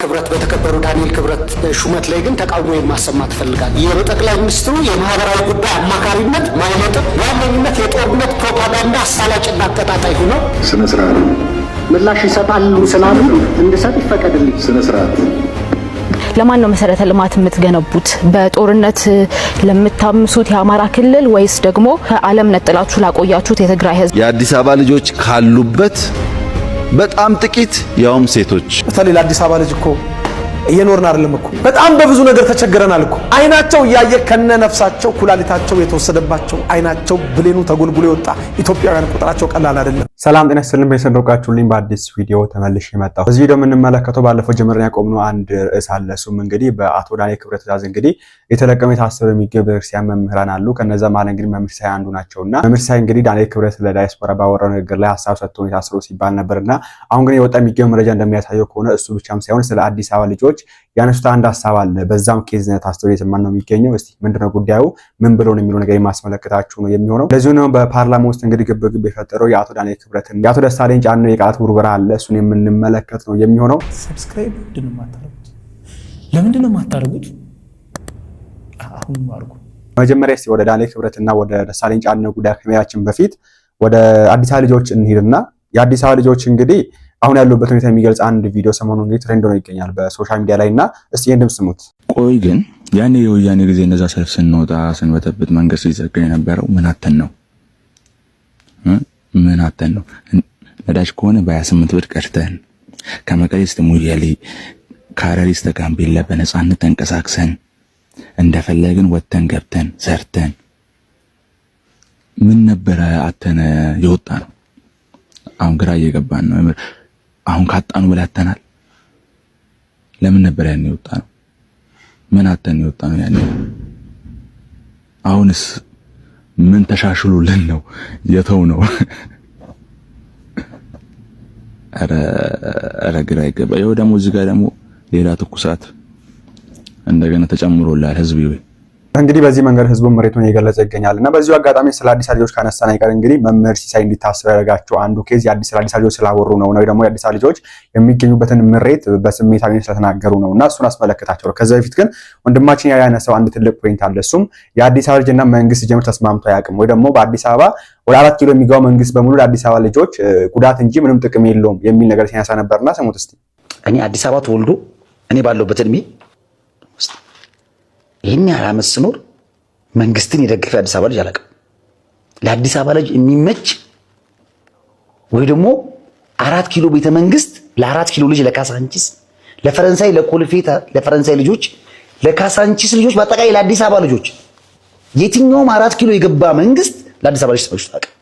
ክብረት በተከበሩ ዳንኤል ክብረት ሹመት ላይ ግን ተቃውሞ ማሰማት ፈልጋለሁ። የጠቅላይ ሚኒስትሩ የማህበራዊ ጉዳይ አማካሪነት ማይነጥብ ዋነኝነት የጦርነት ፕሮፓጋንዳ አሳላጭና አቀጣጣይ ሆኖ ስነ ስርዓት ምላሽ ይሰጣሉ ስላሉ እንድሰጥ ይፈቀድልኝ። ስነ ስርዓት ለማን ነው መሰረተ ልማት የምትገነቡት? በጦርነት ለምታምሱት የአማራ ክልል ወይስ ደግሞ ከዓለም ነጥላችሁ ላቆያችሁት የትግራይ ህዝብ? የአዲስ አበባ ልጆች ካሉበት በጣም ጥቂት ያውም ሴቶች በተለይ ለአዲስ አበባ ልጅ እኮ እየኖርን አይደለም እኮ በጣም በብዙ ነገር ተቸግረናል እኮ። አይናቸው እያየ ከነ ነፍሳቸው ኩላሊታቸው የተወሰደባቸው አይናቸው ብሌኑ ተጎልጉሎ የወጣ ኢትዮጵያውያን ቁጥራቸው ቀላል አይደለም። ሰላም ጤና ይስጥልን። በሰንዶቃችሁልኝ በአዲስ ቪዲዮ ተመልሼ መጣሁ። በዚህ ቪዲዮ የምንመለከተው ባለፈው ጀምረን ያቆምነው አንድ ርዕስ አለ። እሱም እንግዲህ በአቶ ዳንኤል ክብረት ትዕዛዝ እንግዲህ የተለቀመ የታሰሩ የሚገኙ ቤተክርስቲያን መምህራን አሉ። ከነዛ ማለት እንግዲህ መምህር ሳይ አንዱ ናቸውና መምህር ሳይ እንግዲህ ዳንኤል ክብረት ለዳያስፖራ ባወራው ነገር ላይ ሐሳብ ሰጥቶ የታሰሩ ሲባል ነበርና አሁን ግን የወጣ የሚገኘው መረጃ እንደሚያሳየው ከሆነ እሱ ብቻም ሳይሆን ስለ አዲስ አበባ ልጆች ያነሱት አንድ ሐሳብ አለ። በዛም ኬዝ ታስሮ የተማን ነው የሚገኘው። እስቲ ምንድነው ጉዳዩ ምን ብሎ ነው የሚለው ነገር የማስመለከታችሁ ነው የሚሆነው። ለዚህ ነው በፓርላማ ውስጥ እንግዲህ ግብግብ የፈጠረው የአቶ ዳንኤል ክብረትን የአቶ ደሳለኝ ጫነው የቃላት ውርወራ አለ። እሱን የምንመለከት ነው የሚሆነው። ሰብስክራይብ ምንድነው የማታደርጉት? ለምንድነው የማታደርጉት? አሁን ማርኩ መጀመሪያ እስቲ ወደ ዳንኤል ክብረትና ወደ ደሳለኝ ጫነው ጉዳይ ከመያችን በፊት ወደ አዲስ አበባ ልጆች እንሂድና የአዲስ አበባ ልጆች እንግዲህ አሁን ያሉበት ሁኔታ የሚገልጽ አንድ ቪዲዮ ሰሞኑን እንግዲህ ትሬንድ ሆኖ ይገኛል በሶሻል ሚዲያ ላይና እስቲ እንደም ስሙት። ቆይ ግን ያኔ የወያኔ ጊዜ እነዛ ሰልፍ ስንወጣ ስንበተበት መንገድ ሲዘጋ የነበረው ምን አተን ነው? ምን አተን ነው? ነዳጅ ከሆነ በ28 ብር ቀርተን ከመቀሌ እስከ ሙያሌ ከሐረሪ እስከ ጋምቤላ በነፃነት ተንቀሳቅሰን እንደፈለግን ወጥተን ገብተን ሰርተን ምን ነበረ አተን የወጣ ነው። አሁን ግራ እየገባን ነው። አሁን ካጣኑ ብላተናል። ለምን ነበር ያኔ የወጣ ነው? ምን አተን የወጣ ነው ያኔ? አሁንስ ምን ተሻሽሎልን ነው የተው ነው? አረ ግራ ይገባ። ይኸው ደግሞ እዚህ ጋር ደግሞ ሌላ ትኩሳት እንደገና ተጨምሮላል ህዝብ ይወይ እንግዲህ በዚህ መንገድ ህዝቡን መሬቱን እየገለጸ ይገኛልና በዚሁ አጋጣሚ ስለ አዲስ ልጆች ካነሳን አይቀር እንግዲህ መምህር ሲሳይ እንዲታሰሩ ያደረጋቸው አንዱ ኬዝ የአዲስ ልጆች ስላወሩ ነው ደግሞ የአዲስ ልጆች የሚገኙበትን ምሬት በስሜታዊነት ስለተናገሩ ነውና እሱን አስመለከታቸው። ከዛ በፊት ግን ወንድማችን ያነሳው አንድ ትልቅ ፖይንት አለ። እሱም የአዲስ አበባ ልጅና መንግስት ጀምር ተስማምቶ አያውቅም ወይ ደግሞ በአዲስ አበባ ወደ 4 ኪሎ የሚገባው መንግስት በሙሉ ለአዲስ አበባ ልጆች ጉዳት እንጂ ምንም ጥቅም የለውም የሚል ነገር ሲያነሳ ነበርና ሰሙት እስቲ። እኔ አዲስ አበባ ተወልዶ እኔ ባለውበት እድሜ ይሄን ያላመስ ስኖር መንግስትን የደገፈ አዲስ አበባ ልጅ አላውቅም። ለአዲስ አበባ ልጅ የሚመች ወይ ደግሞ 4 ኪሎ ቤተ መንግስት ለ4 ኪሎ ልጅ ለካሳንቺስ ለፈረንሳይ ለኮልፌታ ለፈረንሳይ ልጆች ለካሳንቺስ ልጆች በአጠቃላይ ለአዲስ አበባ ልጆች የትኛውም 4 ኪሎ የገባ መንግስት ለአዲስ አበባ ልጅ ተመችቶ አያውቅም።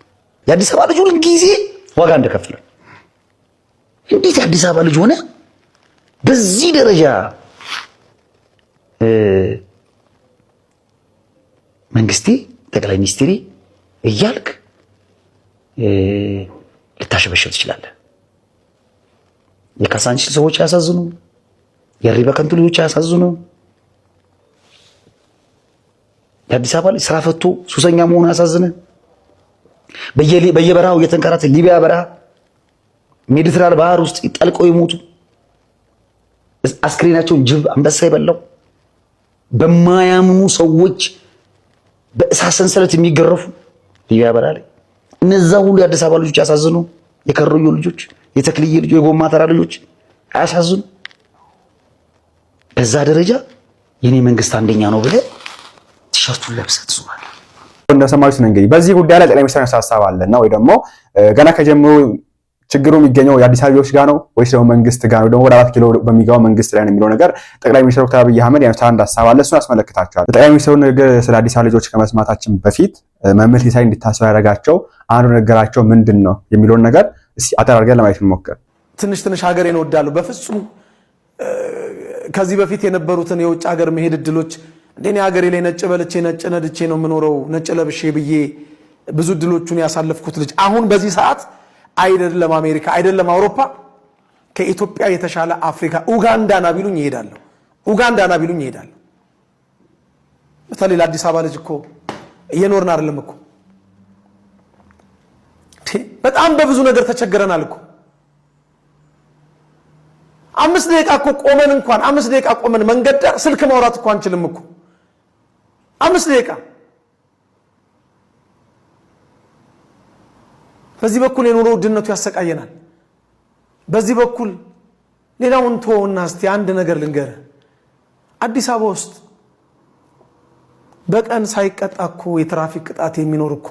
የአዲስ አበባ ልጅ ሁሉ ጊዜ ዋጋ እንደከፈለ እንዴት የአዲስ አበባ ልጅ ሆነ በዚህ ደረጃ መንግስቴ ጠቅላይ ሚኒስትሪ እያልክ ልታሸበሸብ ትችላለህ። የካሳንቺስ ሰዎች ያሳዝኑ፣ የሪበ ከንቱ ልጆች ያሳዝኑ። የአዲስ አበባ ልጅ ስራ ፈቶ ሱሰኛ መሆኑ ያሳዝነ። በየበረሃው እየተንከራተ ሊቢያ በረሃ ሜዲትራል ባህር ውስጥ ጠልቀው ይሞቱ፣ አስክሬናቸውን ጅብ አንበሳ ይበላው፣ በማያምኑ ሰዎች በእሳት ሰንሰለት የሚገረፉ ሊቢያ በረሃ ላይ እነዛ ሁሉ የአዲስ አበባ ልጆች ያሳዝኑ። የከረዩ ልጆች፣ የተክልዬ ልጆች፣ የጎማ ተራ ልጆች አያሳዝኑ? በዛ ደረጃ የኔ መንግስት አንደኛ ነው ብለህ ቲሸርቱን ለብሰህ ትዞራለህ። እንደሰማችሁት ነው እንግዲህ በዚህ ጉዳይ ላይ ጠቅላይ ሚኒስትር ሐሳብ አለና ወይ ደግሞ ገና ከጀምሮ ችግሩ የሚገኘው የአዲስ አበባ ልጆች ጋር ነው ወይስ ደግሞ መንግስት ጋር ነው ደግሞ ወደ 4 ኪሎ በሚገባው መንግስት ላይ ነው የሚለው ነገር ጠቅላይ ሚኒስትር ዶክተር አብይ አህመድ ያነሳው አንድ ሐሳብ አለ። እሱን አስመለክታችኋል። ጠቅላይ ሚኒስትሩ ነገር ስለ አዲስ አበባ ልጆች ከመስማታችን በፊት መምህር ሲሳይ እንዲታሰሩ ያደረጋቸው አንዱ ነገራቸው ምንድን ነው የሚለውን ነገር እስቲ አጠር አድርገን ለማየት እንሞክር። ትንሽ ሀገሬን እወዳለሁ። በፍጹም ከዚህ በፊት የነበሩትን የውጭ ሀገር መሄድ እድሎች እንደኔ ሀገሬ ላይ ነጭ በልቼ ነጭ ነድቼ ነው የምኖረው ነጭ ለብሼ ብዬ ብዙ እድሎቹን ያሳለፍኩት ልጅ አሁን በዚህ ሰዓት አይደለም አሜሪካ አይደለም አውሮፓ ከኢትዮጵያ የተሻለ አፍሪካ ኡጋንዳና ቢሉኝ ይሄዳለሁ። ኡጋንዳና ቢሉኝ ይሄዳለሁ። በተለይ ለአዲስ አበባ ልጅ እኮ እየኖርን አይደለም እኮ በጣም በብዙ ነገር ተቸግረናል እኮ። 5 ደቂቃ እኮ ቆመን እንኳን 5 ደቂቃ ቆመን መንገድ ዳር ስልክ ማውራት እኮ አንችልም እኮ 5 ደቂቃ። በዚህ በኩል የኑሮ ውድነቱ ያሰቃየናል። በዚህ በኩል ሌላውን ተወውና እስቲ አንድ ነገር ልንገር። አዲስ አበባ ውስጥ በቀን ሳይቀጣ እኮ የትራፊክ ቅጣት የሚኖር እኮ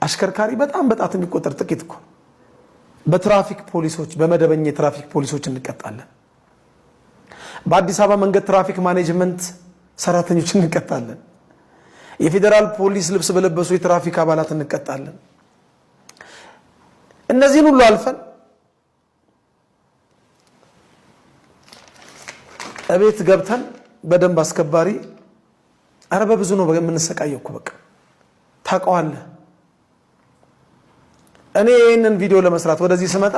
አሽከርካሪ በጣም በጣት የሚቆጠር ጥቂት እኮ። በትራፊክ ፖሊሶች በመደበኛ የትራፊክ ፖሊሶች እንቀጣለን። በአዲስ አበባ መንገድ ትራፊክ ማኔጅመንት ሰራተኞች እንቀጣለን። የፌዴራል ፖሊስ ልብስ በለበሱ የትራፊክ አባላት እንቀጣለን። እነዚህን ሁሉ አልፈን እቤት ገብተን በደንብ አስከባሪ አረ በብዙ ነው የምንሰቃየው እኮ በቃ ታውቀዋለህ። እኔ ይሄንን ቪዲዮ ለመስራት ወደዚህ ስመጣ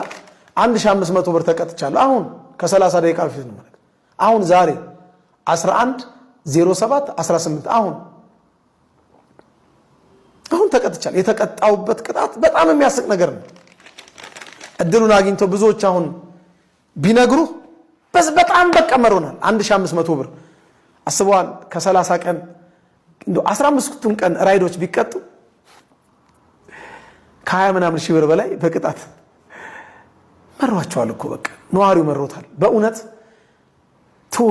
1500 ብር ተቀጥቻለሁ። አሁን ከ30 ደቂቃ በፊት ነው ማለት አሁን ዛሬ 11:07:18 አሁን ተቀጥቻለሁ። የተቀጣውበት ቅጣት በጣም የሚያስቅ ነገር ነው። እድሉን አግኝተው ብዙዎች አሁን ቢነግሩ በጣም በቀመሩናል። 1500 ብር አስበዋል። ከ30 ቀን እንደው 15ቱን ቀን ራይዶች ቢቀጡ ከ20 ምናምን ሺህ ብር በላይ በቅጣት መሯቸዋል እኮ በቃ ነዋሪው መሮታል። በእውነት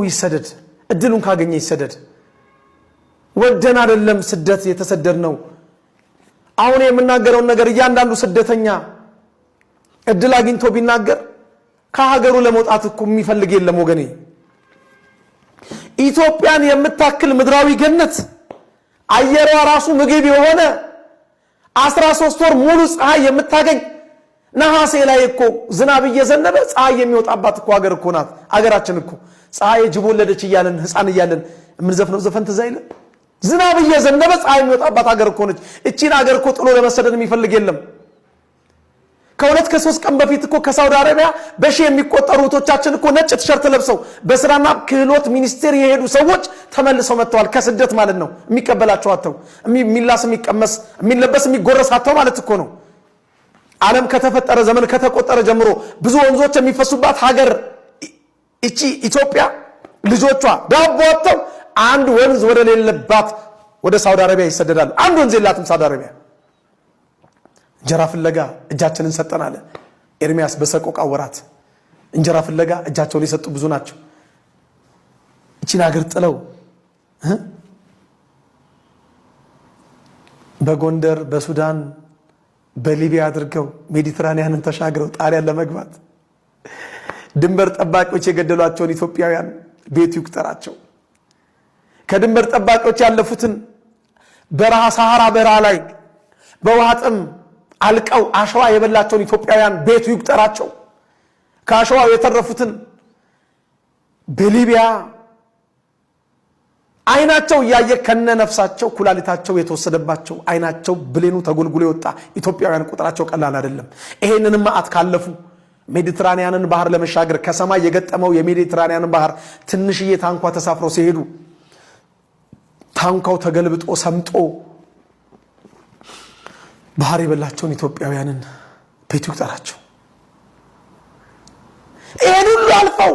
ይሰደድ፣ እድሉን ካገኘ ይሰደድ። ወደን አይደለም ስደት የተሰደድነው። አሁን የምናገረውን ነገር እያንዳንዱ ስደተኛ እድል አግኝቶ ቢናገር ከሀገሩ ለመውጣት እኮ የሚፈልግ የለም ወገኔ። ኢትዮጵያን የምታክል ምድራዊ ገነት አየሯ ራሱ ምግብ የሆነ 13 ወር ሙሉ ፀሐይ የምታገኝ ነሐሴ ላይ እኮ ዝናብ እየዘነበ ፀሐይ የሚወጣባት እኮ ሀገር እኮ ናት ሀገራችን እኮ። ፀሐይ ጅብ ወለደች እያለን ህፃን እያለን የምንዘፍነው ዘፈን ትዝ አይልም? ዝናብ እየዘነበ ፀሐይ የሚወጣባት ሀገር እኮ ነች። እቺን ሀገር እኮ ጥሎ ለመሰደድ የሚፈልግ የለም። ከሁለት ከሶስት ቀን በፊት እኮ ከሳውዲ አረቢያ በሺህ የሚቆጠሩ እህቶቻችን እኮ ነጭ ቲሸርት ለብሰው በስራና ክህሎት ሚኒስቴር የሄዱ ሰዎች ተመልሰው መጥተዋል። ከስደት ማለት ነው። የሚቀበላቸው አጥተው የሚላስ የሚቀመስ የሚለበስ የሚጎረስ አጥተው ማለት እኮ ነው። ዓለም ከተፈጠረ ዘመን ከተቆጠረ ጀምሮ ብዙ ወንዞች የሚፈሱባት ሀገር እቺ ኢትዮጵያ ልጆቿ ዳቦ አጥተው አንድ ወንዝ ወደ ሌለባት ወደ ሳውዲ አረቢያ ይሰደዳሉ። አንድ ወንዝ የላትም ሳውዲ አረቢያ። እንጀራ ፍለጋ እጃችንን ሰጠናል። ኤርሚያስ በሰቆቃ ወራት እንጀራ ፍለጋ እጃቸውን የሰጡ ብዙ ናቸው። እቺን ሀገር ጥለው በጎንደር በሱዳን በሊቢያ አድርገው ሜዲትራኒያንን ተሻግረው ጣሊያን ለመግባት ድንበር ጠባቂዎች የገደሏቸውን ኢትዮጵያውያን ቤቱ ይቁጠራቸው። ከድንበር ጠባቂዎች ያለፉትን በረሃ ሰሃራ በረሃ ላይ በውሃ ጥም አልቀው አሸዋ የበላቸውን ኢትዮጵያውያን ቤቱ ይቁጠራቸው። ከአሸዋው የተረፉትን በሊቢያ አይናቸው እያየ ከነ ነፍሳቸው ኩላሊታቸው የተወሰደባቸው አይናቸው ብሌኑ ተጎልጉሎ የወጣ ኢትዮጵያውያን ቁጥራቸው ቀላል አይደለም። ይሄንንም ማአት ካለፉ ሜዲትራኒያንን ባህር ለመሻገር ከሰማይ የገጠመው የሜዲትራኒያንን ባህር ትንሽዬ ታንኳ ተሳፍረው ሲሄዱ ታንኳው ተገልብጦ ሰምጦ ባህር የበላቸውን ኢትዮጵያውያንን ቤቱ ይቁጠራቸው። ይሄን ሁሉ አልፈው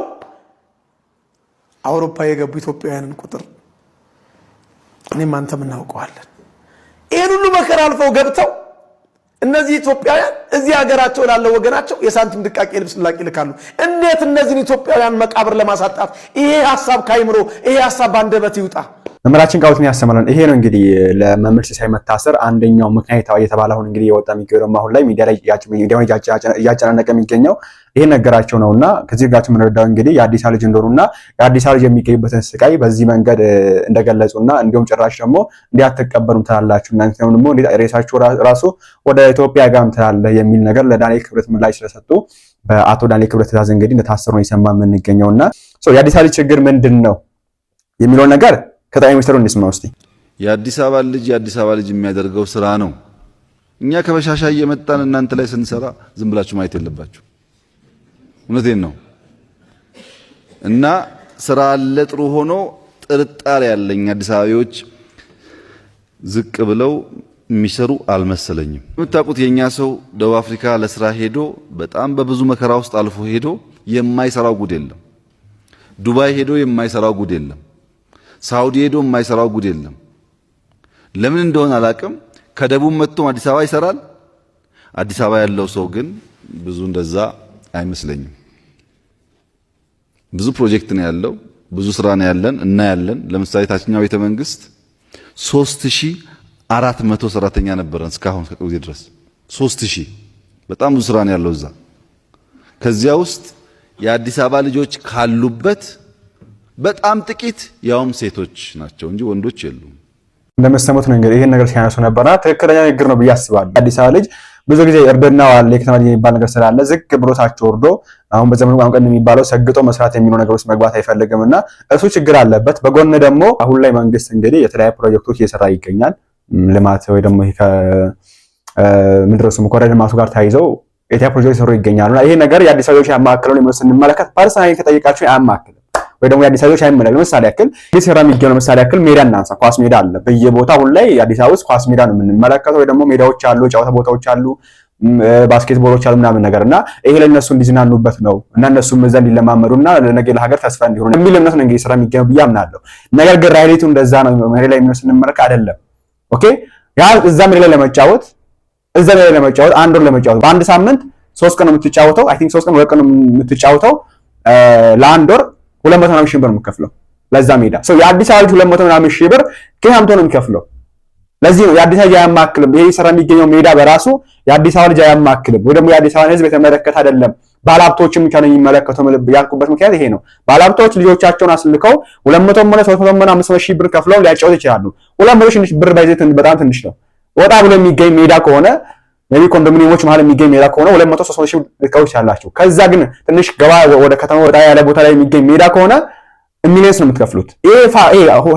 አውሮፓ የገቡ ኢትዮጵያውያንን ቁጥር እኔም አንተም እናውቀዋለን። ይሄን ሁሉ መከራ አልፈው ገብተው እነዚህ ኢትዮጵያውያን እዚህ ሀገራቸው ላለው ወገናቸው የሳንቲም ድቃቄ ልብስ ላቂ ልካሉ። እንዴት እነዚህን ኢትዮጵያውያን መቃብር ለማሳጣት ይሄ ሐሳብ ካይምሮ ይሄ ሐሳብ ባንደበት ይውጣ? መምህራችን ቃሉትን ያሰማልን። ይሄ ነው እንግዲህ ለመምህር ሲሳይ መታሰር አንደኛው ምክንያት እየተባለ አሁን እንግዲህ የወጣ የሚገኘው አሁን ላይ ሚዲያ ላይ እያጨናነቀ የሚገኘው ይሄ ነገራቸው ነውና ከዚህ ጋር የምንረዳው እንግዲህ የአዲስ አበባ ልጅ እንደሆኑና የአዲስ አበባ ልጅ የሚገኝበትን ስቃይ በዚህ መንገድ እንደገለጹና እንዲሁም ጭራሽ ደግሞ እንዲያተቀበሉም ትላላችሁ እናንተ ደግሞ ሬሳቸው ራሱ ወደ ኢትዮጵያ ጋም ትላለ የሚል ነገር ለዳንኤል ክብረት ምላሽ ስለሰጡ በአቶ ዳንኤል ክብረት ትዕዛዝ እንግዲህ እንደታሰሩ ነው የሰማ የምንገኘውና የአዲስ አበባ ልጅ ችግር ምንድን ነው የሚለው ነገር ከጠቅላይ ሚኒስትሩ እንስማው እስቲ። የአዲስ አበባ ልጅ የሚያደርገው ስራ ነው። እኛ ከበሻሻ እየመጣን እናንተ ላይ ስንሰራ ዝም ብላችሁ ማየት የለባችሁ። እውነቴን ነው። እና ስራ አለ ጥሩ ሆኖ ጥርጣሬ ያለኝ አዲስ አበባዎች ዝቅ ብለው የሚሰሩ አልመሰለኝም። የምታውቁት የኛ ሰው ደቡብ አፍሪካ ለስራ ሄዶ በጣም በብዙ መከራ ውስጥ አልፎ ሄዶ የማይሰራው ጉድ የለም። ዱባይ ሄዶ የማይሰራው ጉድ የለም። ሳውዲ ሄዶ የማይሰራው ጉድ የለም። ለምን እንደሆነ አላቅም። ከደቡብ መጥቶ አዲስ አበባ ይሰራል። አዲስ አበባ ያለው ሰው ግን ብዙ እንደዛ አይመስለኝም። ብዙ ፕሮጀክት ነው ያለው፣ ብዙ ስራ ነው ያለን እና ያለን ለምሳሌ ታችኛው ቤተ መንግስት 3400 ሰራተኛ ነበረን እስካሁን ከቅርብ ጊዜ ድረስ 3000። በጣም ብዙ ስራ ነው ያለው እዛ። ከዚያ ውስጥ የአዲስ አበባ ልጆች ካሉበት በጣም ጥቂት ያውም ሴቶች ናቸው እንጂ ወንዶች የሉም። እንደምትሰሙት ነው እንግዲህ ይሄን ነገር ሲያነሱ ነበርና ትክክለኛ ንግግር ነው ብዬ አስባለሁ። አዲስ አበባ ልጅ ብዙ ጊዜ እርድናው አለ የከተማ ልጅ የሚባል ነገር ስላለ ዝቅ ብሎ ታች ወርዶ አሁን በዘመኑ ቋንቋ የሚባለው ሰግጦ መስራት የሚለው ነገር ውስጥ መግባት አይፈልግምና እሱ ችግር አለበት። በጎን ደግሞ አሁን ላይ መንግስት እንግዲህ የተለያዩ ፕሮጀክቶች እየሰራ ይገኛል። ልማት ወይ ደግሞ ይሄ ምንድነው ኮሪደር ልማቱ ጋር ተያይዘው የተለያዩ ፕሮጀክቶች እየሰሩ ይገኛሉና ይሄ ነገር የአዲስ አበባ ልጆች ያማክለው ነው ስንመለከት ፐርሰናሊ ከጠይቃችሁ አያማክልም ወይ ደግሞ የአዲስ አበባ ልጆች አይመለከትም። ለምሳሌ ያክል እየሰራ የሚገኘው ለምሳሌ ያክል ሜዳ እናንሳ። ኳስ ሜዳ አለ በየቦታው ሁሉ ላይ አዲስ አበባ ውስጥ ኳስ ሜዳ ነው የምንመለከተው። ወይ ደግሞ ሜዳዎች አሉ፣ ጨዋታ ቦታዎች አሉ፣ ባስኬትቦሎች አሉ ምናምን ነገርና ይሄ ለነሱ እንዲዝናኑበት ነው እና እነሱም እዛ እንዲለማመዱና ለነገ ለሀገር ተስፋ እንዲሆኑ የሚል እምነት ነው እንግዲህ ስራ የሚገኘው ብዬ አምናለሁ። ነገር ግን ራይሊቱ እንደዛ ነው መሬት ላይ የሚመስል እንመለከት አይደለም። ኦኬ ያ እዛ መሬት ላይ ለመጫወት አንድ ወር ለመጫወት በአንድ ሳምንት 3 ቀን ነው የምትጫወተው። አይ ቲንክ 3 ቀን 2 ቀን ነው የምትጫወተው። ለአንድ ወር 200 ሺህ ብር ነው የምትከፍለው ለዛ ሜዳ። የአዲስ አበባ ልጅ 200 ሺህ ብር ከያምቶ ነው የሚከፍለው። ለዚህ ነው የአዲስ አበባ አያማክልም። ይሄ ስራ የሚገኘው ሜዳ በራሱ የአዲስ አበባ ልጅ አያማክልም ወይ ደግሞ የአዲስ አበባ ሕዝብ የተመለከተ አይደለም። ባለሀብቶችም ብቻ ነው የሚመለከተው ያልኩበት ምክንያት ይሄ ነው። ባለሀብቶች ልጆቻቸውን አስልከው 200 ሆነ 300 ሆነ 500 ሺህ ብር ከፍለው ሊያጫወቱ ይችላሉ። 200 ሺህ ብር ባይዘት በጣም ትንሽ ነው። ወጣ ብሎ የሚገኝ ሜዳ ከሆነ ሜቢ ኮንዶሚኒየሞች መሀል የሚገኝ ሜዳ ከሆነ 200 300 ሺህ ልትከፍሉ ትችላላችሁ። ከዛ ግን ትንሽ ገባ ወደ ከተማ ወጣ ያለ ቦታ ላይ የሚገኝ ሜዳ ከሆነ ሚሊዮንስ ነው የምትከፍሉት።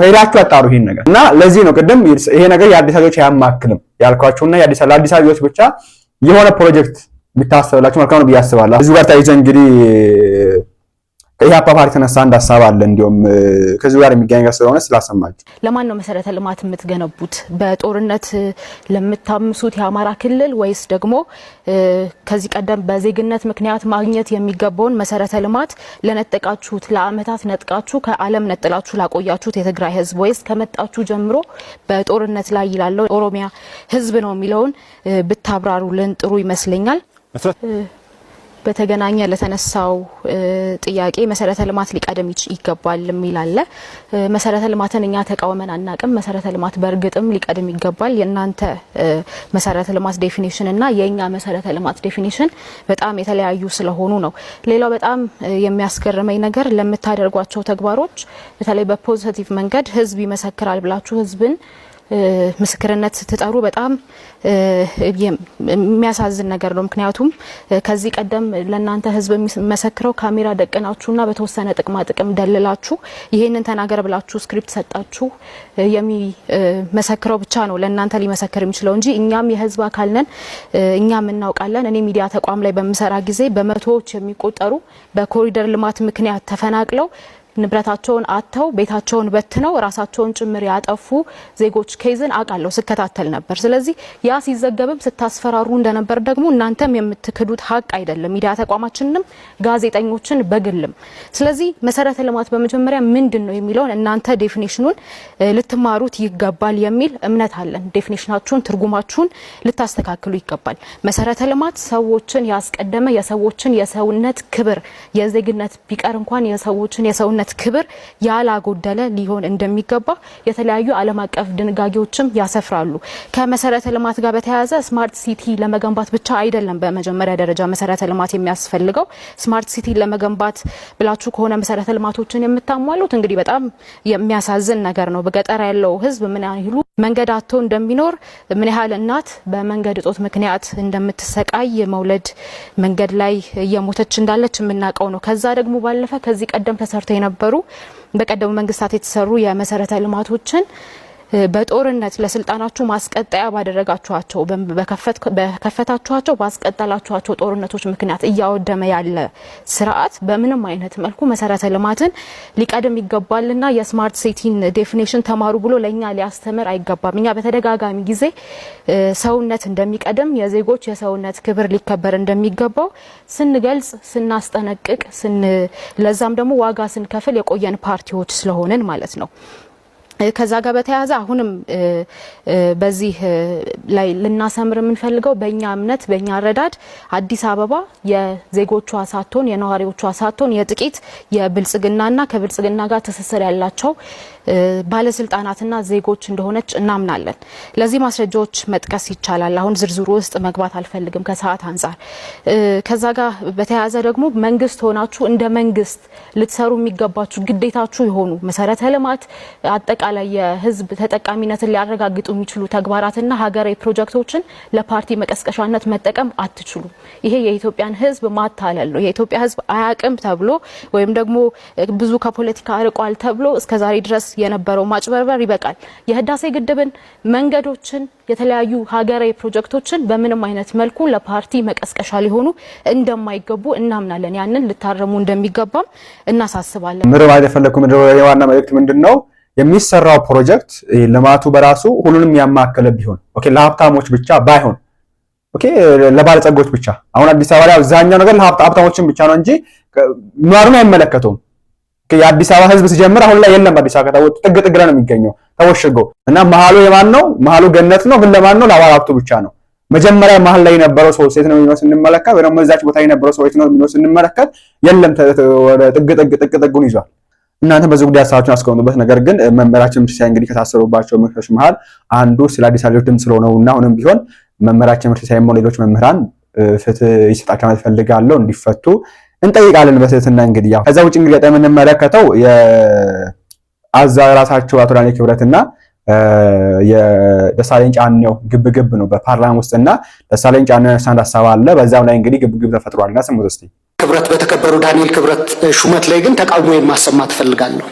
ሄዳችሁ አጣሩ ይሄን ነገር እና ለዚህ ነው ቅድም ይሄ ነገር የአዲስ አበባ ልጆች አያማክልም ያልኳችሁና የአዲስ አበባ ልጆች ብቻ የሆነ ፕሮጀክት ቢታሰብላችሁ መልካም ነው ብዬ አስባለሁ። እዚህ ጋር ታይዘ እንግዲህ ከኢህአፓ ፓርቲ ተነሳ አንድ ሀሳብ አለ እንዲሁም ከዚህ ጋር የሚገናኝ ጋር ስለሆነ ስላሰማችሁ። ለማን ነው መሰረተ ልማት የምትገነቡት? በጦርነት ለምታምሱት የአማራ ክልል ወይስ ደግሞ ከዚህ ቀደም በዜግነት ምክንያት ማግኘት የሚገባውን መሰረተ ልማት ለነጠቃችሁት ለአመታት ነጥቃችሁ ከዓለም ነጥላችሁ ላቆያችሁት የትግራይ ህዝብ ወይስ ከመጣችሁ ጀምሮ በጦርነት ላይ ይላለው ኦሮሚያ ህዝብ ነው የሚለውን ብታብራሩልን ጥሩ ይመስለኛል። በተገናኘ ለተነሳው ጥያቄ መሰረተ ልማት ሊቀደም ይገባል የሚል አለ። መሰረተ ልማትን እኛ ተቃውመን አናቅም። መሰረተ ልማት በእርግጥም ሊቀደም ይገባል። የእናንተ መሰረተ ልማት ዴፊኒሽን እና የኛ መሰረተ ልማት ዴፊኒሽን በጣም የተለያዩ ስለሆኑ ነው። ሌላው በጣም የሚያስገርመኝ ነገር ለምታደርጓቸው ተግባሮች በተለይ በፖዚቲቭ መንገድ ህዝብ ይመሰክራል ብላችሁ ህዝብን ምስክርነት ስትጠሩ በጣም የሚያሳዝን ነገር ነው። ምክንያቱም ከዚህ ቀደም ለእናንተ ህዝብ የሚመሰክረው ካሜራ ደቀናችሁና በተወሰነ ጥቅም ደልላችሁ ይሄንን ተናገር ብላችሁ ስክሪፕት ሰጣችሁ የሚመሰክረው ብቻ ነው ለእናንተ ሊመሰክር የሚችለው እንጂ እኛም የህዝብ አካል ነን፣ እኛም እናውቃለን። እኔ ሚዲያ ተቋም ላይ በምሰራ ጊዜ በመቶዎች የሚቆጠሩ በኮሪደር ልማት ምክንያት ተፈናቅለው ንብረታቸውን አጥተው ቤታቸውን በትነው ራሳቸውን ጭምር ያጠፉ ዜጎች ኬዝን አቃለው ስከታተል ነበር። ስለዚህ ያ ሲዘገብም ስታስፈራሩ እንደነበር ደግሞ እናንተም የምትክዱት ሀቅ አይደለም፣ ሚዲያ ተቋማችንንም ጋዜጠኞችን በግልም። ስለዚህ መሰረተ ልማት በመጀመሪያ ምንድነው የሚለውን እናንተ ዴፊኒሽኑን ልትማሩት ይገባል የሚል እምነት አለን። ዴፊኒሽናችሁን ትርጉማችሁን ልታስተካክሉ ይገባል። መሰረተ ልማት ሰዎችን ያስቀደመ የሰዎችን የሰውነት ክብር የዜግነት ቢቀር እንኳን የሰዎችን የሰውነት ክብር ያላጎደለ ሊሆን እንደሚገባ የተለያዩ ዓለም አቀፍ ድንጋጌዎችም ያሰፍራሉ። ከመሰረተ ልማት ጋር በተያያዘ ስማርት ሲቲ ለመገንባት ብቻ አይደለም በመጀመሪያ ደረጃ መሰረተ ልማት የሚያስፈልገው። ስማርት ሲቲ ለመገንባት ብላችሁ ከሆነ መሰረተ ልማቶችን የምታሟሉት እንግዲህ በጣም የሚያሳዝን ነገር ነው። በገጠር ያለው ህዝብ ምን ያህሉ መንገድ አጥቶ እንደሚኖር፣ ምን ያህል እናት በመንገድ እጦት ምክንያት እንደምትሰቃይ መውለድ መንገድ ላይ እየሞተች እንዳለች የምናውቀው ነው። ከዛ ደግሞ ባለፈ ከዚህ ቀደም ተሰርተው የነበሩ በቀደሙ መንግስታት የተሰሩ የመሰረተ ልማቶችን በጦርነት ለስልጣናችሁ ማስቀጠያ ባደረጋችኋቸው በከፈታችኋቸው ባስቀጠላችኋቸው ጦርነቶች ምክንያት እያወደመ ያለ ስርዓት በምንም አይነት መልኩ መሰረተ ልማትን ሊቀድም ይገባልና የስማርት ሲቲን ዴፊኒሽን ተማሩ ብሎ ለኛ ሊያስተምር አይገባም። እኛ በተደጋጋሚ ጊዜ ሰውነት እንደሚቀድም የዜጎች የሰውነት ክብር ሊከበር እንደሚገባው ስንገልጽ ስናስጠነቅቅ ለዛም ደግሞ ዋጋ ስንከፍል የቆየን ፓርቲዎች ስለሆነን ማለት ነው። ከዛ ጋር በተያያዘ አሁንም በዚህ ላይ ልናሰምር የምንፈልገው በእኛ እምነት በእኛ ረዳድ አዲስ አበባ የዜጎቿ ሳትሆን የነዋሪዎቿ ሳትሆን የጥቂት የብልጽግናና ከብልጽግና ጋር ትስስር ያላቸው ባለስልጣናትና ዜጎች እንደሆነች እናምናለን። ለዚህ ማስረጃዎች መጥቀስ ይቻላል። አሁን ዝርዝሩ ውስጥ መግባት አልፈልግም ከሰዓት አንፃር። ከዛ ጋር በተያያዘ ደግሞ መንግስት ሆናችሁ እንደ መንግስት ልትሰሩ የሚገባችሁ ግዴታችሁ የሆኑ መሰረተ ልማት አጠቃላይ የህዝብ ተጠቃሚነትን ሊያረጋግጡ የሚችሉ ተግባራትና ሀገራዊ ፕሮጀክቶችን ለፓርቲ መቀስቀሻነት መጠቀም አትችሉ። ይሄ የኢትዮጵያን ህዝብ ማታለል ነው። የኢትዮጵያ ህዝብ አያቅም ተብሎ ወይም ደግሞ ብዙ ከፖለቲካ አርቋል ተብሎ እስከዛሬ ድረስ የነበረው ማጭበርበር ይበቃል። የህዳሴ ግድብን፣ መንገዶችን፣ የተለያዩ ሀገራዊ ፕሮጀክቶችን በምንም አይነት መልኩ ለፓርቲ መቀስቀሻ ሊሆኑ እንደማይገቡ እናምናለን። ያንን ልታረሙ እንደሚገባም እናሳስባለን። ምንም አይደፈለኩ የዋና መልእክት ምንድነው? የሚሰራው ፕሮጀክት ልማቱ በራሱ ሁሉንም ያማከለ ቢሆን ኦኬ፣ ለሀብታሞች ብቻ ባይሆን ኦኬ፣ ለባለጸጎች ብቻ። አሁን አዲስ አበባ ላይ አብዛኛው ነገር ለሀብታሞችን ብቻ ነው እንጂ ኗሪውን አይመለከተውም። የአዲስ አበባ ህዝብ ሲጀምር አሁን ላይ የለም። አዲስ አበባ ጥግ ጥግ ነው የሚገኘው ተወሽጎ እና መሃሉ የማን ነው? መሃሉ ገነት ነው፣ ግን ለማን ነው? ለባለሀብቱ ብቻ ነው። መጀመሪያ መሃል ላይ የነበረው ሰው ሴት ነው የሚመስል እንመለከት፣ ወይ ደግሞ እዛች ቦታ የነበረው ሰው ነው የሚመስል እንመለከት፣ የለም ወደ ጥግ ጥጉን ይዟል። እናንተ በዚህ ጉዳይ ሀሳባችሁን አስቀምጡበት። ነገር ግን መመራችን ምርሲሳይ እንግዲህ ከታሰሩባቸው ምክንያቶች መሃል አንዱ ስለ አዲስ አበባ ድምጽ ስለሆነውና አሁንም ቢሆን መመራችን ምርሲሳይ ሞ ሌሎች መምህራን ፍትህ ይሰጣቸው ማለት ፈልጋለሁ እንዲፈቱ እንጠይቃለን በትህትና። እንግዲህ ያው ከዛ ውጭ እንግዲህ የምንመለከተው የአዛራሳቸው አቶ ዳንኤል ክብረትና የደሳለኝ ጫኔው ግብግብ ነው በፓርላማ ውስጥና ደሳለኝ ጫኔው አንድ ሀሳብ አለ። በዛው ላይ እንግዲህ ግብግብ ተፈጥሯልና ስሙት እስቲ። ክብረት በተከበሩ ዳንኤል ክብረት ሹመት ላይ ግን ተቃውሞ ማሰማት ፈልጋለሁ።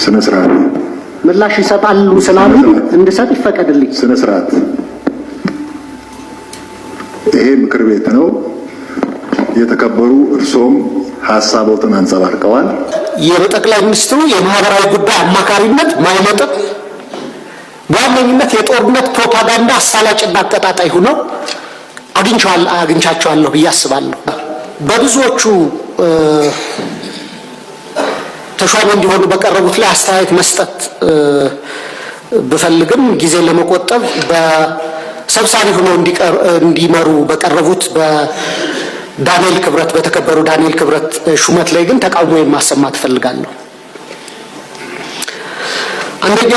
ስነ ስርዓት ምላሽ ይሰጣሉ ስላሉ እንድሰጥ ይፈቀድልኝ። ስነ ስርዓት ይሄ ምክር ቤት ነው። የተከበሩ እርሶም ሐሳቦትን አንጸባርቀዋል። የጠቅላይ ሚኒስትሩ የማህበራዊ ጉዳይ አማካሪነት ማይመጥን በዋነኝነት የጦርነት ፕሮፓጋንዳ አሳላጭና አቀጣጣይ ሆነው አግኝቻቸዋለሁ ብዬ አስባለሁ። በብዙዎቹ ተሿሚ እንዲሆኑ በቀረቡት ላይ አስተያየት መስጠት ብፈልግም ጊዜ ለመቆጠብ በሰብሳቢ ሆነው እንዲመሩ በቀረቡት ዳንኤል ክብረት በተከበሩ ዳንኤል ክብረት ሹመት ላይ ግን ተቃውሞ ማሰማት ፈልጋለሁ። አንደኛ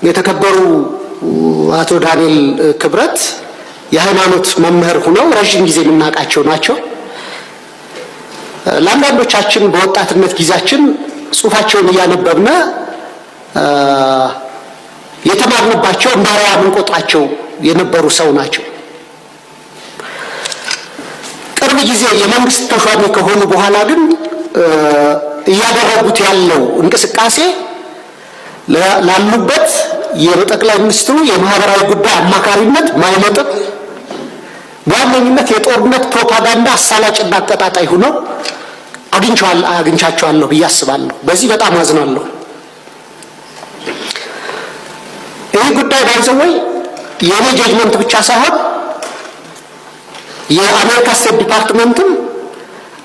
የተከበሩ አቶ ዳንኤል ክብረት የሃይማኖት መምህር ሆነው ረጅም ጊዜ የምናውቃቸው ናቸው። ለአንዳንዶቻችን በወጣትነት ጊዜያችን ጽሁፋቸውን እያነበብነ የተማርንባቸው እንዳሪያ የምንቆጥራቸው የነበሩ ሰው ናቸው። ቅርብ ጊዜ የመንግስት ተሿሚ ከሆኑ በኋላ ግን እያደረጉት ያለው እንቅስቃሴ ላሉበት የጠቅላይ ሚኒስትሩ የማህበራዊ ጉዳይ አማካሪነት ማይመጥን በዋነኝነት የጦርነት ፕሮፓጋንዳ አሳላጭና አቀጣጣይ ሆነው አግኝቻቸዋለሁ ብዬ አስባለሁ። በዚህ በጣም አዝናለሁ። ይህ ጉዳይ ባይዘወይ የኔ ጀጅመንት ብቻ ሳይሆን የአሜሪካ ስቴት ዲፓርትመንትም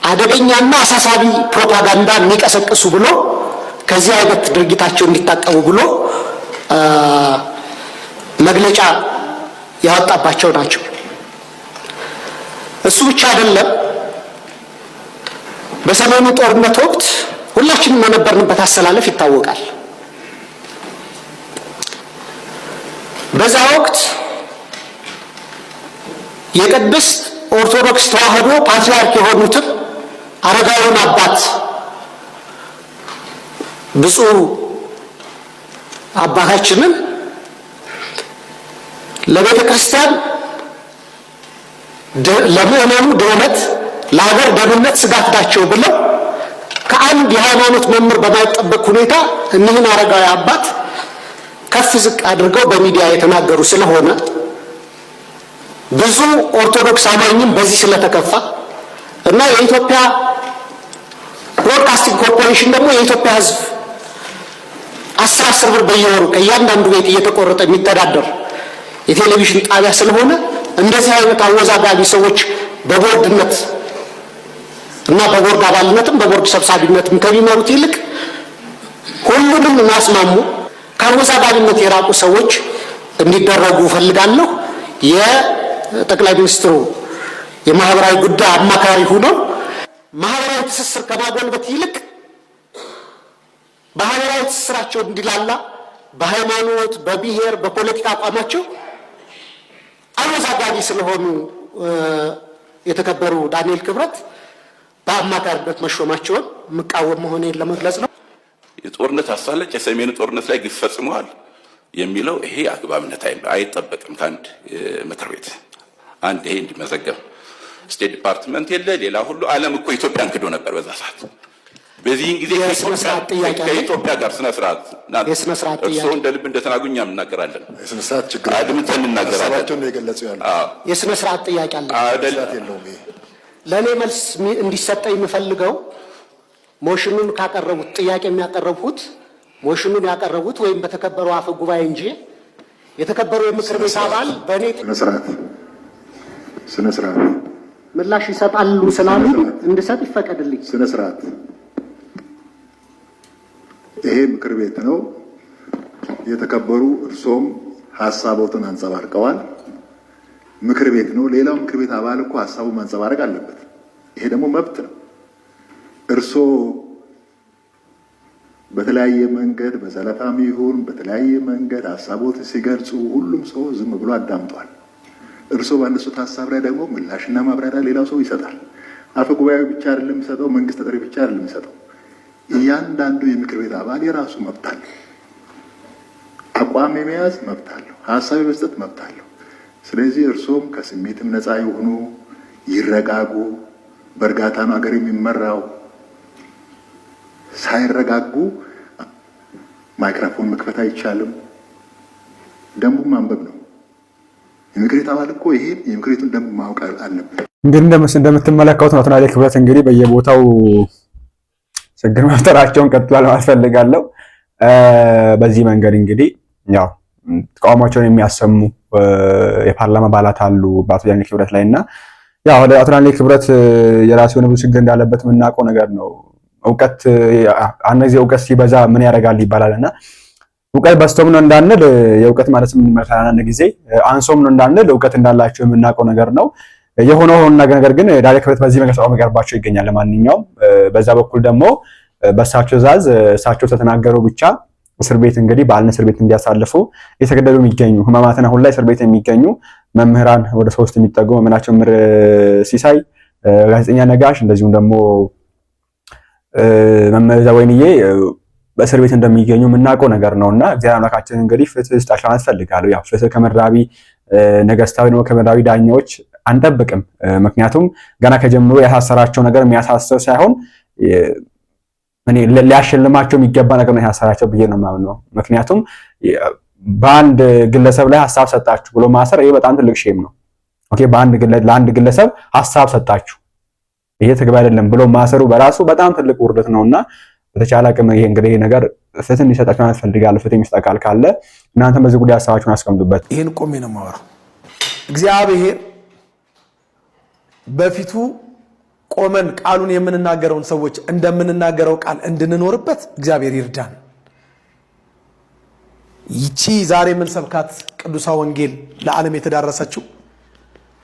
አደገኛና አሳሳቢ ፕሮፓጋንዳ የሚቀሰቅሱ ብሎ ከዚህ አይነት ድርጊታቸው እንዲታቀቡ ብሎ መግለጫ ያወጣባቸው ናቸው። እሱ ብቻ አይደለም። በሰሜኑ ጦርነት ወቅት ሁላችንም የነበርንበት አሰላለፍ ይታወቃል። በዛ ወቅት የቅድስት ኦርቶዶክስ ተዋሕዶ ፓትርያርክ የሆኑትን አረጋዊውን አባት ብፁዕ አባታችንን ለቤተ ክርስቲያን ለምእመኑ ድህነት ለሀገር ደህንነት ስጋት ናቸው ብለው ከአንድ የሃይማኖት መምህር በማይጠበቅ ሁኔታ እኒህን አረጋዊ አባት ከፍ ዝቅ አድርገው በሚዲያ የተናገሩ ስለሆነ ብዙ ኦርቶዶክስ አማኝም በዚህ ስለተከፋ እና የኢትዮጵያ ብሮድካስቲንግ ኮርፖሬሽን ደግሞ የኢትዮጵያ ሕዝብ 10 ብር በየወሩ ከእያንዳንዱ ቤት እየተቆረጠ የሚተዳደር የቴሌቪዥን ጣቢያ ስለሆነ እንደዚህ አይነት አወዛጋቢ ሰዎች በቦርድነት እና በቦርድ አባልነትም በቦርድ ሰብሳቢነትም ከሚመሩት ይልቅ ሁሉንም የሚያስማሙ ከአወዛጋቢነት የራቁ ሰዎች እንዲደረጉ ፈልጋለሁ። የጠቅላይ ሚኒስትሩ የማህበራዊ ጉዳይ አማካሪ ሆነው ማህበራዊ ትስስር ከማጎልበት ይልቅ ባህላዊ ትስስራቸው እንዲላላ በሃይማኖት፣ በብሔር፣ በፖለቲካ አቋማቸው አወዛጋቢ ስለሆኑ የተከበሩ ዳንኤል ክብረት በአማካሪነት መሾማቸውን መቃወም መሆኔን ለመግለጽ ነው። የጦርነት አሳለጭ የሰሜኑ ጦርነት ላይ ግፍ ፈጽመዋል የሚለው ይሄ አግባብነት አይጠበቅም። ከአንድ ምክር ቤት አንድ ይሄ እንዲመዘገብ ስቴት ዲፓርትመንት የለ ሌላ ሁሉ ዓለም እኮ ኢትዮጵያን ክዶ ነበር በዛ ሰዓት። በዚህን ጊዜ ከኢትዮጵያ ጋር ስነ ስርዓት እርስዎ እንደ ልብ እንደተናጉኝ እኛም እናገራለን። የስነ ስርዓት ችግር አድምጠን እናገራለን። ሀሳባቸውን ነው የገለጹ ያለው። የስነ ስርዓት ጥያቄ አለ። ለእኔ መልስ እንዲሰጠኝ የምፈልገው ሞሽኑን ካቀረቡት ጥያቄ የሚያቀርቡት ሞሽኑን ያቀረቡት ወይም በተከበሩ አፈ ጉባኤ እንጂ የተከበሩ የምክር ቤት አባል በእኔ ስነ ስርዓት ምላሽ ይሰጣሉ ስላሉ እንድሰጥ ይፈቀድልኝ። ስነ ስርዓት ይሄ ምክር ቤት ነው። የተከበሩ እርሶም ሀሳቦትን አንጸባርቀዋል። ምክር ቤት ነው። ሌላው ምክር ቤት አባል እኮ ሀሳቡን ማንጸባረቅ አለበት። ይሄ ደግሞ መብት ነው። እርሶ በተለያየ መንገድ በዘለፋም ይሁን በተለያየ መንገድ ሀሳቦት ሲገልጹ ሁሉም ሰው ዝም ብሎ አዳምጧል። እርሶ ባነሱት ሀሳብ ላይ ደግሞ ምላሽና ማብራሪያ ሌላው ሰው ይሰጣል። አፈ ጉባኤው ብቻ አይደለም የሚሰጠው፣ መንግስት ተጠሪ ብቻ አይደለም የሚሰጠው። እያንዳንዱ የምክር ቤት አባል የራሱ መብት አለው። አቋም የመያዝ መብት አለው። ሀሳብ የመስጠት መብት አለው። ስለዚህ እርሶም ከስሜትም ነፃ የሆኑ ይረጋጉ። በእርጋታ ነው ሀገር የሚመራው። ሳይረጋጉ ማይክሮፎን መክፈት አይቻልም። ደንቡን ማንበብ ነው። የምክር ቤት አባል እኮ ይሄን የምክር ቤቱን ደንብ ማወቅ አለበት። እንግዲህ እንደምትመለከቱት ነው ዳንኤል ክብረት እንግዲህ በየቦታው ችግር መፍጠራቸውን ቀጥሏል ማለት ፈልጋለሁ። በዚህ መንገድ እንግዲህ ያው ተቃውሟቸውን የሚያሰሙ የፓርላማ አባላት አሉ በአቶ ዳንኤል ክብረት ላይ እና ያው አቶ ዳንኤል ክብረት የራሱ የሆነ ብዙ ችግር እንዳለበት የምናውቀው ነገር ነው። እውቀት አንዚህ እውቀት ሲበዛ ምን ያደርጋል ይባላልና እውቀት በስቶም ነው እንዳንል የእውቀት ማለት ምን ማለት ጊዜ አንሶም ነው እንዳንል እውቀት እንዳላቸው የምናውቀው ነገር ነው። የሆነው ነገር ግን ዳንኤል ክብረት በዚህ መንገድ ተቃውሞ ያቀርባቸው ይገኛል። ለማንኛውም በዛ በኩል ደግሞ በእሳቸው ትዕዛዝ እሳቸው ተተናገሩ ብቻ እስር ቤት እንግዲህ በአልነ እስር ቤት እንዲያሳልፉ የተገደሉ የሚገኙ ህማማትን አሁን ላይ እስር ቤት የሚገኙ መምህራን ወደ 3 የሚጠጉ መምህራቸው መምህር ሲሳይ፣ ጋዜጠኛ ነጋሽ እንደዚሁም ደግሞ መምህር ዘወይንዬ በእስር ቤት እንደሚገኙ የምናውቀው ነገር ነውና እግዚአብሔር አምላካችን እንግዲህ ፍትህ ይስጣቸው ያስፈልጋሉ። ያው ፍትህ ከመራቢ ነገስታዊ ነው ከመራቢ ዳኛዎች አንጠብቅም። ምክንያቱም ገና ከጀምሮ ያሳሰራቸው ነገር የሚያሳስር ሳይሆን እኔ ሊያሸልማቸው የሚገባ ነገር ነው ያሳሰራቸው ብዬ ነው የማምነው። ምክንያቱም በአንድ ግለሰብ ላይ ሐሳብ ሰጣችሁ ብሎ ማሰር ይሄ በጣም ትልቅ ሼም ነው። ኦኬ ለአንድ ግለሰብ ሐሳብ ሰጣችሁ ይሄ ተገቢ አይደለም ብሎ ማሰሩ በራሱ በጣም ትልቅ ውርደት ነውና በተቻለ አቅም ይሄ እንግዲህ ነገር ፍትህ እንዲሰጣችሁ ማለት ፈልጋለሁ። ፍትህ የሚሰጥ አካል ካለ እናንተም በዚህ ጉዳይ ሐሳባችሁን አስቀምጡበት። ይሄን ቆሜ ነው የማወራው። እግዚአብሔር በፊቱ ቆመን ቃሉን የምንናገረውን ሰዎች እንደምንናገረው ቃል እንድንኖርበት እግዚአብሔር ይርዳን። ይቺ ዛሬ ምን ሰብካት ቅዱሳ ወንጌል ለዓለም የተዳረሰችው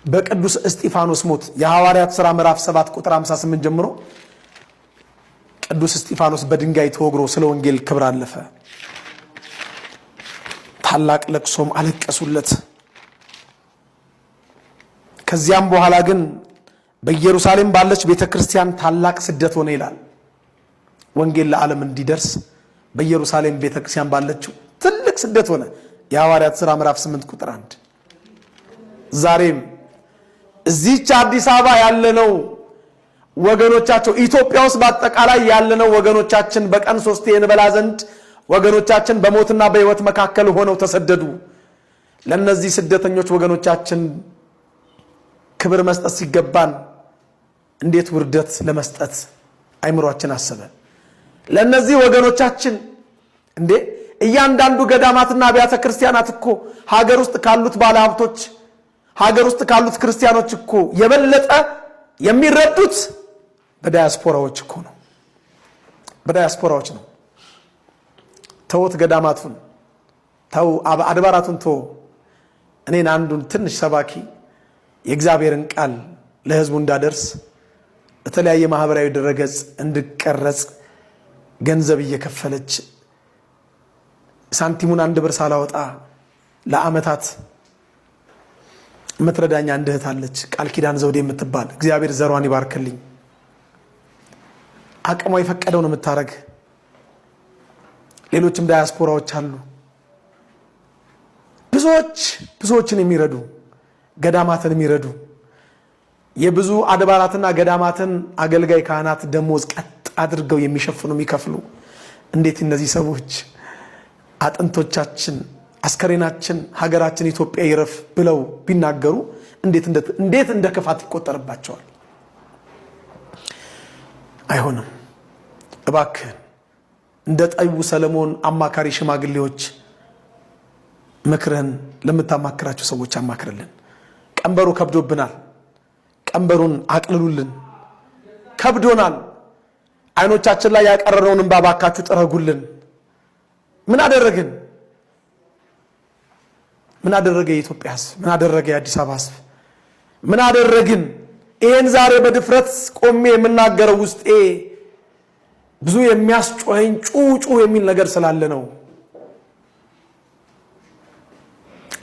በቅዱስ እስጢፋኖስ ሞት የሐዋርያት ሥራ ምዕራፍ 7 ቁጥር 58 ጀምሮ ቅዱስ እስጢፋኖስ በድንጋይ ተወግሮ ስለ ወንጌል ክብር አለፈ። ታላቅ ለቅሶም አለቀሱለት። ከዚያም በኋላ ግን በኢየሩሳሌም ባለች ቤተክርስቲያን ታላቅ ስደት ሆነ ይላል። ወንጌል ለዓለም እንዲደርስ በኢየሩሳሌም ቤተክርስቲያን ባለችው ትልቅ ስደት ሆነ። የሐዋርያት ሥራ ምዕራፍ 8 ቁጥር 1 ዛሬም እዚህች አዲስ አበባ ያለነው ወገኖቻቸው ኢትዮጵያ ውስጥ በአጠቃላይ ያለነው ወገኖቻችን በቀን 3 እንበላ ዘንድ ወገኖቻችን በሞትና በሕይወት መካከል ሆነው ተሰደዱ። ለነዚህ ስደተኞች ወገኖቻችን ክብር መስጠት ሲገባን እንዴት ውርደት ለመስጠት አይምሮአችን አሰበ? ለነዚህ ወገኖቻችን እንዴ እያንዳንዱ ገዳማትና አብያተ ክርስቲያናት እኮ ሀገር ውስጥ ካሉት ባለሀብቶች ሀገር ውስጥ ካሉት ክርስቲያኖች እኮ የበለጠ የሚረዱት በዳያስፖራዎች እኮ ነው። በዳያስፖራዎች ነው። ተውት ገዳማቱን፣ ተው አድባራቱን፣ ተው እኔን አንዱን ትንሽ ሰባኪ የእግዚአብሔርን ቃል ለህዝቡ እንዳደርስ በተለያየ ማህበራዊ ድረገጽ እንድቀረጽ ገንዘብ እየከፈለች ሳንቲሙን 1 ብር ሳላወጣ ለአመታት ምትረዳኛ እንድህት አለች፣ ቃል ኪዳን ዘውዴ የምትባል እግዚአብሔር ዘሯን ይባርክልኝ። አቅሟ የፈቀደው ነው የምታረግ። ሌሎችም ዳያስፖራዎች አሉ ብዙዎችን የሚረዱ ገዳማትን የሚረዱ የብዙ አድባራትና ገዳማትን አገልጋይ ካህናት ደሞዝ ቀጥ አድርገው የሚሸፍኑ የሚከፍሉ። እንዴት እነዚህ ሰዎች አጥንቶቻችን አስከሬናችን ሀገራችን ኢትዮጵያ ይረፍ ብለው ቢናገሩ እንዴት እንደ ክፋት ይቆጠርባቸዋል? አይሆንም። እባክህ እንደ ጠቢቡ ሰለሞን አማካሪ ሽማግሌዎች ምክርህን ለምታማክራቸው ሰዎች አማክርልን። ቀንበሩ ከብዶብናል፣ ቀንበሩን አቅልሉልን። ከብዶናል። አይኖቻችን ላይ ያቀረረውን እንባ ባካችሁ ጥረጉልን። ምን አደረግን? ምን አደረገ የኢትዮጵያ ሕዝብ? ምን አደረገ የአዲስ አበባ ሕዝብ? ምን አደረግን? ይሄን ዛሬ በድፍረት ቆሜ የምናገረው ውስጤ ብዙ የሚያስጮኸኝ ጩጩ የሚል ነገር ስላለ ነው።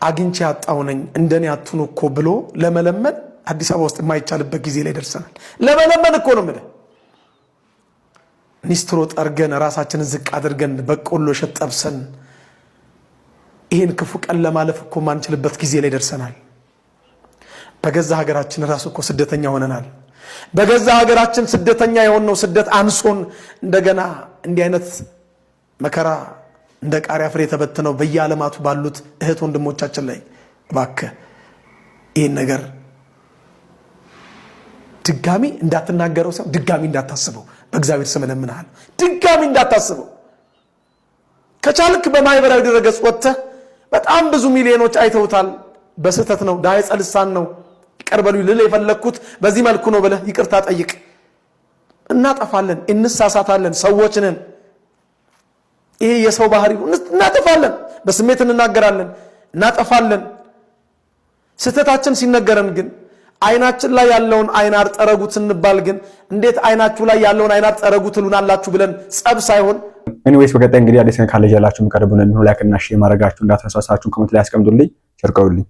አግኝቼ ያጣው ነኝ እንደኔ አትኑ እኮ ብሎ ለመለመን አዲስ አበባ ውስጥ የማይቻልበት ጊዜ ላይ ደርሰናል። ለመለመን እኮ ነው ማለት ኒስትሮ ጠርገን ራሳችንን ዝቅ አድርገን በቆሎ ሸጠብሰን ይሄን ክፉ ቀን ለማለፍ እኮ ማንችልበት ጊዜ ላይ ደርሰናል። በገዛ ሀገራችን ራሱ እኮ ስደተኛ ሆነናል። በገዛ ሀገራችን ስደተኛ የሆነው ስደት አንሶን እንደገና እንዲህ አይነት መከራ እንደ ቃሪያ ፍሬ ተበትነው በየዓለማቱ ባሉት እህት ወንድሞቻችን ላይ እባክህ ይሄን ነገር ድጋሚ እንዳትናገረው ሰው ድጋሚ እንዳታስበው በእግዚአብሔር ስም ለምንሃል። ድጋሚ እንዳታስበው። ከቻልክ በማህበራዊ ድረገጽ ወጥተህ በጣም ብዙ ሚሊዮኖች አይተውታል። በስህተት ነው ዳይ ጸልሳን ነው ይቀርበሉ ልል የፈለኩት በዚህ መልኩ ነው ብለህ ይቅርታ ጠይቅ። እናጠፋለን፣ እንሳሳታለን፣ ሰዎች ነን። ይሄ የሰው ባህሪ ነው። እናጠፋለን፣ በስሜት እንናገራለን፣ እናጠፋለን። ስህተታችን ሲነገረን ግን አይናችን ላይ ያለውን አይናር ጠረጉት እንባል ግን እንዴት አይናችሁ ላይ ያለውን አይናር ጠረጉት ትሉናላችሁ ብለን ጸብ ሳይሆን ኤኒዌይስ በቀጣይ እንግዲህ አዲስ ካለ ያላችሁ ምቀርቡን ነው ላይክ እና ሼር ማድረጋችሁ እንዳትረሳሳችሁ ኮሜንት ላይ አስቀምጡልኝ። ቸር ቆዩልኝ።